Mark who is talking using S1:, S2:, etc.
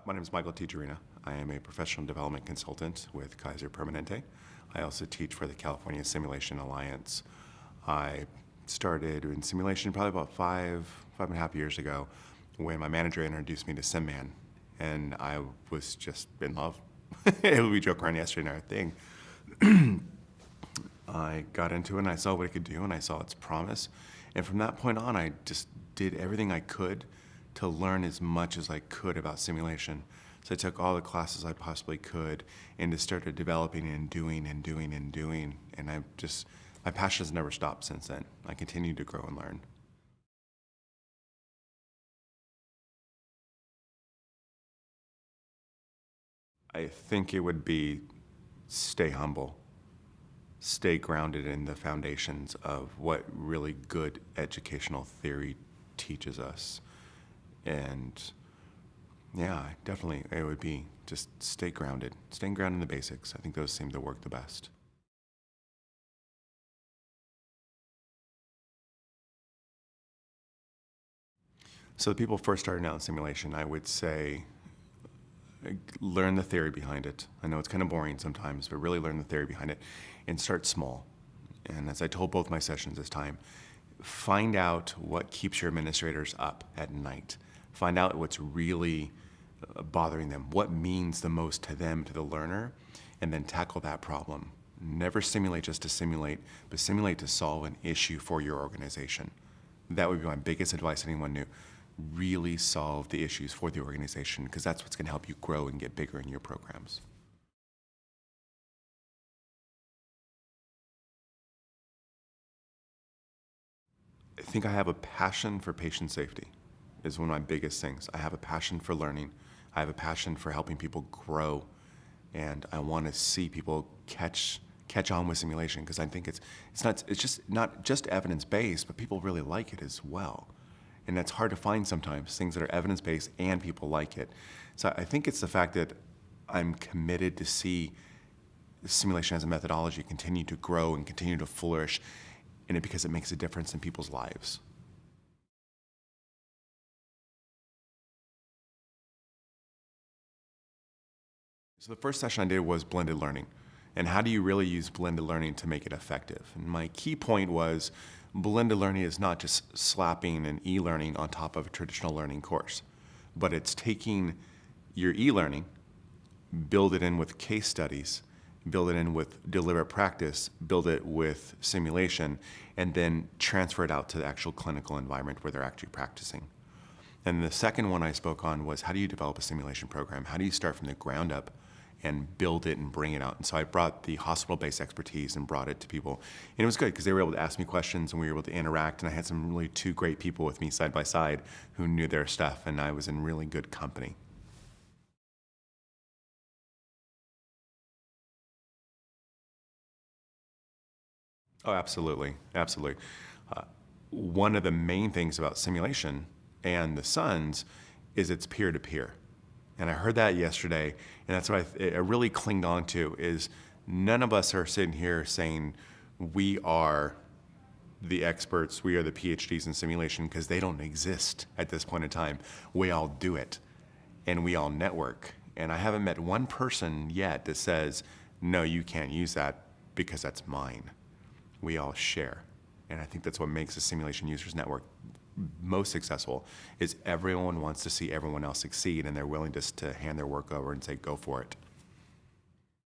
S1: My name is Michael Tijerina. I am a professional development consultant with Kaiser Permanente. I also teach for the California Simulation Alliance. I started in simulation probably about five and a half years ago when my manager introduced me to SimMan, and I was just in love. We joke around yesterday in our thing. I got into it and I saw what it could do and I saw its promise. And from that point on, I just did everything I could to learn as much as I could about simulation. So I took all the classes I possibly could and just started developing and doing. And my passion has never stopped since then. I continue to grow and learn. I think it would be stay humble, stay grounded in the foundations of what really good educational theory teaches us. And yeah, definitely it would be just staying grounded in the basics. I think those seem to work the best. So the people first starting out in simulation, I would say learn the theory behind it. I know it's kind of boring sometimes, but really learn the theory behind it and start small. And as I told both my sessions this time, find out what keeps your administrators up at night. Find out what's really bothering them, what means the most to them, to the learner, and then tackle that problem. Never simulate just to simulate, but simulate to solve an issue for your organization. That would be my biggest advice to anyone new. Really solve the issues for the organization, because that's what's going to help you grow and get bigger in your programs. I think I have a passion for patient safety is one of my biggest things. I have a passion for learning. I have a passion for helping people grow. And I want to see people catch on with simulation, because I think it's just not just evidence-based, but people really like it as well. And that's hard to find sometimes, things that are evidence-based and people like it. So I think it's the fact that I'm committed to see simulation as a methodology continue to grow and continue to flourish, and because it makes a difference in people's lives. So the first session I did was blended learning. And how do you really use blended learning to make it effective? And my key point was blended learning is not just slapping an e-learning on top of a traditional learning course, but it's taking your e-learning, build it in with case studies, build it in with deliberate practice, build it with simulation, and then transfer it out to the actual clinical environment where they're actually practicing. And the second one I spoke on was, how do you develop a simulation program? How do you start from the ground up and build it and bring it out? And so I brought the hospital-based expertise and brought it to people. And it was good because they were able to ask me questions and we were able to interact, and I had some really two great people with me side by side who knew their stuff, and I was in really good company. Oh, absolutely, absolutely. One of the main things about simulation and the SUNS is it's peer-to-peer. And I heard that yesterday, and that's what I really clinged on to, is none of us are sitting here saying we are the experts, we are the PhDs in simulation, because they don't exist at this point in time. We all do it, and we all network. And I haven't met one person yet that says, no, you can't use that because that's mine. We all share. And I think that's what makes the simulation users network most successful, is everyone wants to see everyone else succeed, and they're willing just to hand their work over and say, go for it.